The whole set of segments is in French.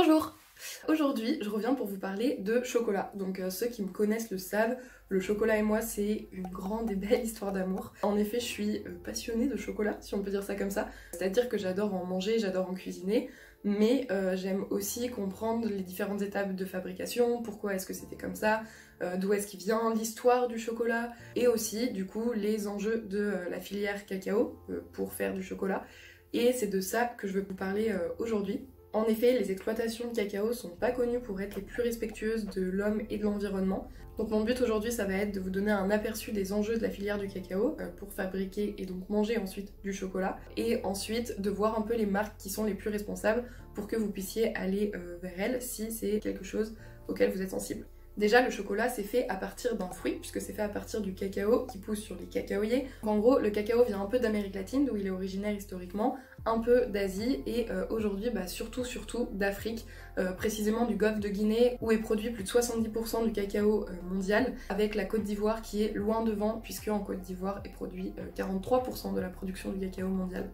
Bonjour! Aujourd'hui, je reviens pour vous parler de chocolat. Donc ceux qui me connaissent le savent, le chocolat et moi c'est une grande et belle histoire d'amour. En effet, je suis passionnée de chocolat, si on peut dire ça comme ça. C'est-à-dire que j'adore en manger, j'adore en cuisiner, mais j'aime aussi comprendre les différentes étapes de fabrication, pourquoi est-ce que c'était comme ça, d'où est-ce qu'il vient, l'histoire du chocolat, et aussi du coup les enjeux de la filière cacao pour faire du chocolat. Et c'est de ça que je veux vous parler aujourd'hui. En effet, les exploitations de cacao sont pas connues pour être les plus respectueuses de l'homme et de l'environnement. Donc mon but aujourd'hui, ça va être de vous donner un aperçu des enjeux de la filière du cacao pour fabriquer et donc manger ensuite du chocolat. Et ensuite de voir un peu les marques qui sont les plus responsables pour que vous puissiez aller vers elles si c'est quelque chose auquel vous êtes sensible. Déjà, le chocolat, c'est fait à partir d'un fruit, puisque c'est fait à partir du cacao qui pousse sur les cacaoyers. En gros, le cacao vient un peu d'Amérique latine, d'où il est originaire historiquement, un peu d'Asie, et aujourd'hui, surtout d'Afrique, précisément du golfe de Guinée, où est produit plus de 70% du cacao mondial, avec la Côte d'Ivoire qui est loin devant, puisque en Côte d'Ivoire est produit 43% de la production du cacao mondial.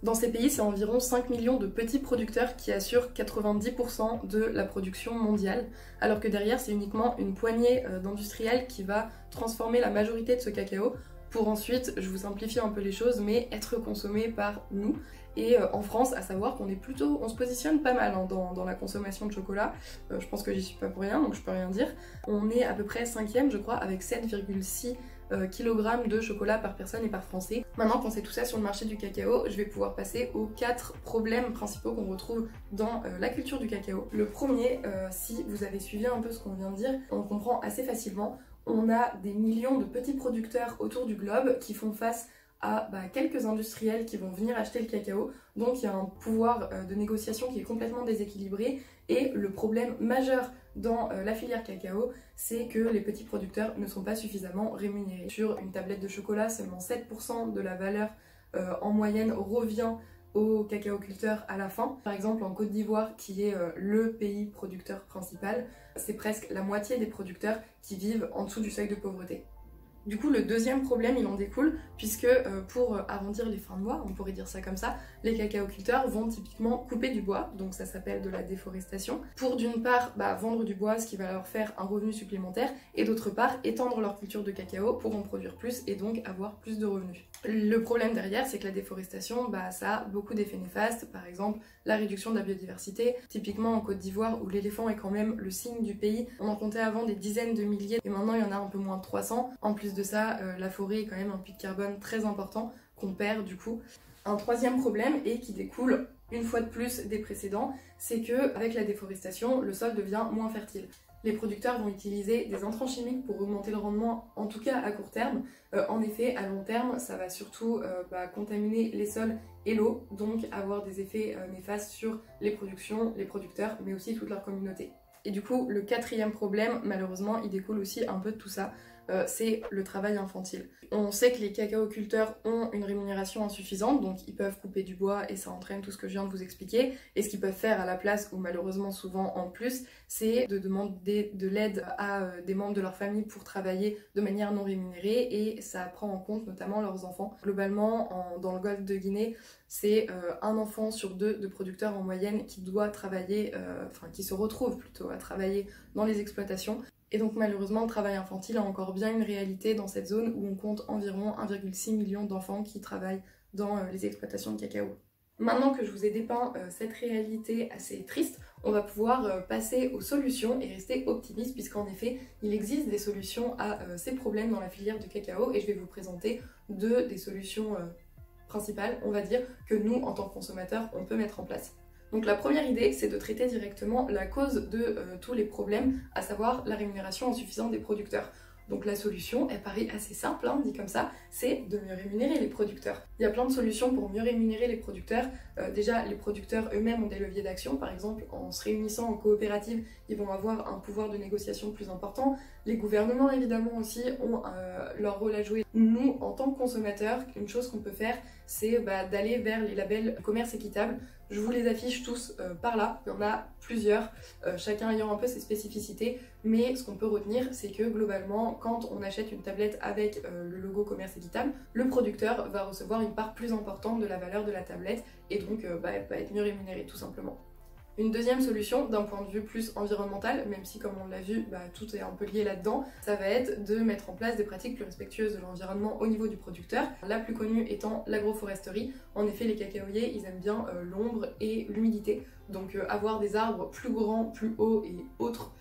Dans ces pays, c'est environ 5 millions de petits producteurs qui assurent 90% de la production mondiale, alors que derrière, c'est uniquement une poignée d'industriels qui va transformer la majorité de ce cacao pour ensuite, je vous simplifie un peu les choses, mais être consommé par nous. Et en France, à savoir qu'on est plutôt, on se positionne pas mal dans la consommation de chocolat. Je pense que j'y suis pas pour rien, donc je peux rien dire. On est à peu près 5e, je crois, avec 7,6 kg de chocolat par personne et par français. Maintenant qu'on sait tout ça sur le marché du cacao, je vais pouvoir passer aux 4 problèmes principaux qu'on retrouve dans la culture du cacao. Le premier, si vous avez suivi un peu ce qu'on vient de dire, on comprend assez facilement. On a des millions de petits producteurs autour du globe qui font face à quelques industriels qui vont venir acheter le cacao. Donc il y a un pouvoir de négociation qui est complètement déséquilibré. Et le problème majeur dans la filière cacao, c'est que les petits producteurs ne sont pas suffisamment rémunérés. Sur une tablette de chocolat, seulement 7% de la valeur en moyenne revient aux cacaoculteurs à la fin. Par exemple en Côte d'Ivoire, qui est le pays producteur principal, c'est presque la moitié des producteurs qui vivent en dessous du seuil de pauvreté. Du coup, le deuxième problème, il en découle, puisque pour arrondir les fins de mois, on pourrait dire ça comme ça, les cacaoculteurs vont typiquement couper du bois, donc ça s'appelle de la déforestation, pour d'une part vendre du bois, ce qui va leur faire un revenu supplémentaire, et d'autre part étendre leur culture de cacao pour en produire plus et donc avoir plus de revenus. Le problème derrière, c'est que la déforestation, ça a beaucoup d'effets néfastes, par exemple la réduction de la biodiversité, typiquement en Côte d'Ivoire où l'éléphant est quand même le signe du pays, on en comptait avant des dizaines de milliers et maintenant il y en a un peu moins de 300. En plus de ça, la forêt est quand même un puits de carbone très important qu'on perd du coup. Un troisième problème, et qui découle une fois de plus des précédents, c'est que avec la déforestation, le sol devient moins fertile. Les producteurs vont utiliser des intrants chimiques pour augmenter le rendement, en tout cas à court terme. En effet, à long terme, ça va surtout contaminer les sols et l'eau, donc avoir des effets néfastes sur les productions, les producteurs, mais aussi toute leur communauté. Et du coup, le quatrième problème, malheureusement, il découle aussi un peu de tout ça, c'est le travail infantile. On sait que les cacaoculteurs ont une rémunération insuffisante, donc ils peuvent couper du bois et ça entraîne tout ce que je viens de vous expliquer. Et ce qu'ils peuvent faire à la place, ou malheureusement souvent en plus, c'est de demander de l'aide à des membres de leur famille pour travailler de manière non rémunérée, et ça prend en compte notamment leurs enfants. Globalement, dans le golfe de Guinée, c'est un enfant sur 2 de producteurs en moyenne qui doit travailler, qui se retrouve plutôt à travailler dans les exploitations. Et donc malheureusement, le travail infantile a encore bien une réalité dans cette zone où on compte environ 1,6 million d'enfants qui travaillent dans les exploitations de cacao. Maintenant que je vous ai dépeint cette réalité assez triste, on va pouvoir passer aux solutions et rester optimiste, puisqu'en effet, il existe des solutions à ces problèmes dans la filière de cacao, et je vais vous présenter 2 des solutions principales, on va dire, que nous, en tant que consommateurs, on peut mettre en place. Donc la première idée, c'est de traiter directement la cause de tous les problèmes, à savoir la rémunération insuffisante des producteurs. Donc la solution, elle paraît assez simple, dit comme ça, c'est de mieux rémunérer les producteurs. Il y a plein de solutions pour mieux rémunérer les producteurs. Déjà, les producteurs eux-mêmes ont des leviers d'action. Par exemple, en se réunissant en coopérative, ils vont avoir un pouvoir de négociation plus important. Les gouvernements, évidemment, aussi ont leur rôle à jouer. Nous, en tant que consommateurs, une chose qu'on peut faire, c'est d'aller vers les labels commerce équitable. Je vous les affiche tous par là, il y en a plusieurs, chacun ayant un peu ses spécificités, mais ce qu'on peut retenir, c'est que globalement, quand on achète une tablette avec le logo commerce équitable, le producteur va recevoir une part plus importante de la valeur de la tablette et donc va être mieux rémunéré tout simplement. Une deuxième solution, d'un point de vue plus environnemental, même si comme on l'a vu, tout est un peu lié là-dedans, ça va être de mettre en place des pratiques plus respectueuses de l'environnement au niveau du producteur. La plus connue étant l'agroforesterie. En effet, les cacaoyers, ils aiment bien l'ombre et l'humidité. Donc avoir des arbres plus grands, plus hauts et autres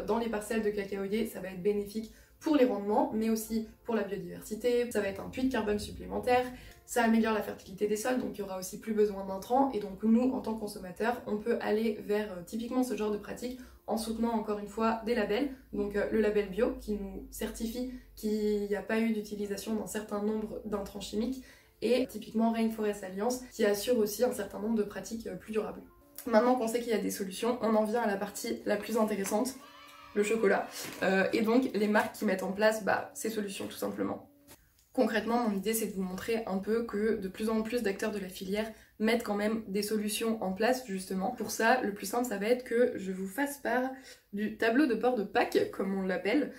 dans les parcelles de cacaoyers, ça va être bénéfique pour les rendements, mais aussi pour la biodiversité. Ça va être un puits de carbone supplémentaire, ça améliore la fertilité des sols, donc il y aura aussi plus besoin d'intrants, et donc nous, en tant que consommateurs, on peut aller vers typiquement ce genre de pratique en soutenant encore une fois des labels, donc le label bio qui nous certifie qu'il n'y a pas eu d'utilisation d'un certain nombre d'intrants chimiques, et typiquement Rainforest Alliance qui assure aussi un certain nombre de pratiques plus durables. Maintenant qu'on sait qu'il y a des solutions, on en vient à la partie la plus intéressante, le chocolat, et donc les marques qui mettent en place ces solutions tout simplement. Concrètement, mon idée c'est de vous montrer un peu que de plus en plus d'acteurs de la filière mettent quand même des solutions en place justement. Pour ça, le plus simple ça va être que je vous fasse part du tableau de bord de PAC, comme on l'appelle.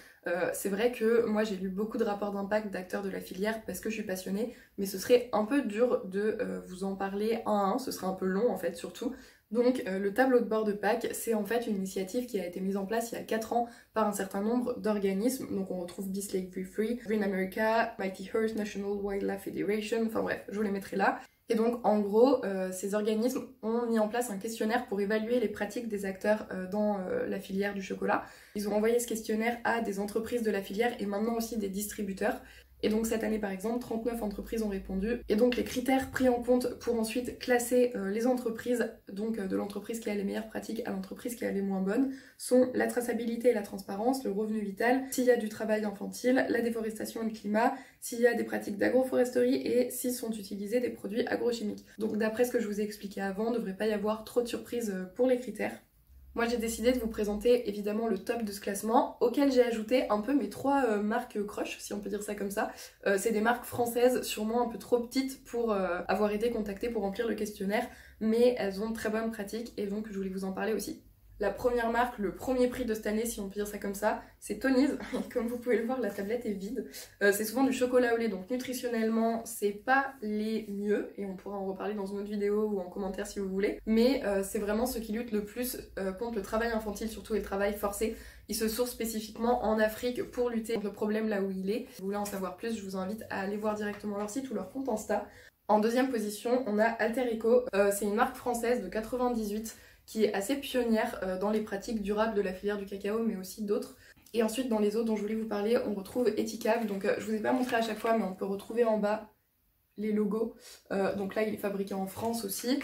C'est vrai que moi j'ai lu beaucoup de rapports d'impact d'acteurs de la filière parce que je suis passionnée, mais ce serait un peu dur de vous en parler un à un, ce serait un peu long en fait surtout. Donc le tableau de bord de PAC, c'est en fait une initiative qui a été mise en place il y a 4 ans par un certain nombre d'organismes. Donc on retrouve Beast Lake Be Free, Green America, Mighty Horse National Wildlife Federation, enfin bref, je vous les mettrai là. Et donc en gros, ces organismes ont mis en place un questionnaire pour évaluer les pratiques des acteurs dans la filière du chocolat. Ils ont envoyé ce questionnaire à des entreprises de la filière et maintenant aussi des distributeurs. Et donc cette année par exemple, 39 entreprises ont répondu. Et donc les critères pris en compte pour ensuite classer les entreprises, donc de l'entreprise qui a les meilleures pratiques à l'entreprise qui a les moins bonnes, sont la traçabilité et la transparence, le revenu vital, s'il y a du travail infantile, la déforestation et le climat, s'il y a des pratiques d'agroforesterie et s'ils sont utilisés des produits agrochimiques. Donc d'après ce que je vous ai expliqué avant, il ne devrait pas y avoir trop de surprises pour les critères. Moi j'ai décidé de vous présenter évidemment le top de ce classement, auquel j'ai ajouté un peu mes 3 marques crush, si on peut dire ça comme ça. C'est des marques françaises, sûrement un peu trop petites pour avoir été contactées pour remplir le questionnaire, mais elles ont de très bonnes pratiques et donc je voulais vous en parler aussi. La première marque, le premier prix de cette année, si on peut dire ça comme ça, c'est Tony's. Comme vous pouvez le voir, la tablette est vide. C'est souvent du chocolat au lait, donc nutritionnellement, c'est pas les mieux, et on pourra en reparler dans une autre vidéo ou en commentaire si vous voulez. Mais c'est vraiment ceux qui luttent le plus contre le travail infantile, surtout et le travail forcé. Ils se sourcent spécifiquement en Afrique pour lutter contre le problème là où il est. Si vous voulez en savoir plus, je vous invite à aller voir directement leur site ou leur compte Insta. En deuxième position, on a Alter Eco. C'est une marque française de 98 qui est assez pionnière dans les pratiques durables de la filière du cacao, mais aussi d'autres. Et ensuite, dans les autres dont je voulais vous parler, on retrouve Ethicave. Donc je vous ai pas montré à chaque fois, mais on peut retrouver en bas les logos. Donc là, il est fabriqué en France aussi.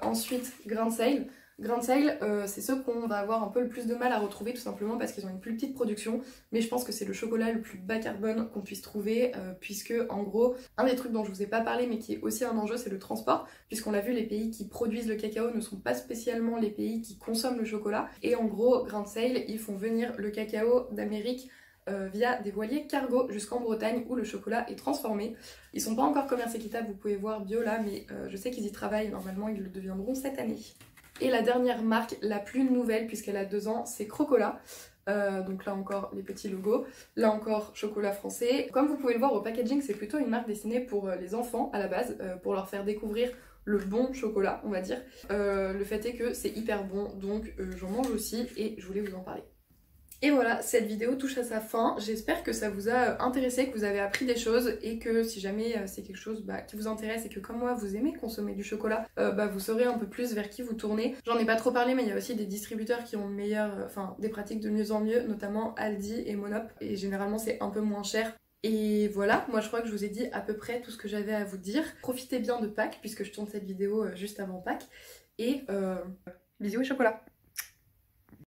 Ensuite, Grain de Sale. Grain de Sale, c'est ceux qu'on va avoir un peu le plus de mal à retrouver, tout simplement parce qu'ils ont une plus petite production, mais je pense que c'est le chocolat le plus bas carbone qu'on puisse trouver, puisque en gros, un des trucs dont je vous ai pas parlé mais qui est aussi un enjeu, c'est le transport, puisqu'on l'a vu, les pays qui produisent le cacao ne sont pas spécialement les pays qui consomment le chocolat, et en gros, Grain de Sale, ils font venir le cacao d'Amérique via des voiliers cargo jusqu'en Bretagne où le chocolat est transformé. Ils sont pas encore commerce équitable, vous pouvez voir bio là, mais je sais qu'ils y travaillent, normalement ils le deviendront cette année. Et la dernière marque, la plus nouvelle, puisqu'elle a 2 ans, c'est Crocola. Donc là encore, les petits logos. Là encore, chocolat français. Comme vous pouvez le voir au packaging, c'est plutôt une marque destinée pour les enfants à la base, pour leur faire découvrir le bon chocolat, on va dire. Le fait est que c'est hyper bon, donc j'en mange aussi et je voulais vous en parler. Et voilà, cette vidéo touche à sa fin. J'espère que ça vous a intéressé, que vous avez appris des choses et que si jamais c'est quelque chose qui vous intéresse et que comme moi vous aimez consommer du chocolat, vous saurez un peu plus vers qui vous tournez. J'en ai pas trop parlé, mais il y a aussi des distributeurs qui ont des pratiques de mieux en mieux, notamment Aldi et Monop, et généralement c'est un peu moins cher. Et voilà, moi je crois que je vous ai dit à peu près tout ce que j'avais à vous dire. Profitez bien de Pâques puisque je tourne cette vidéo juste avant Pâques et bisous et chocolat.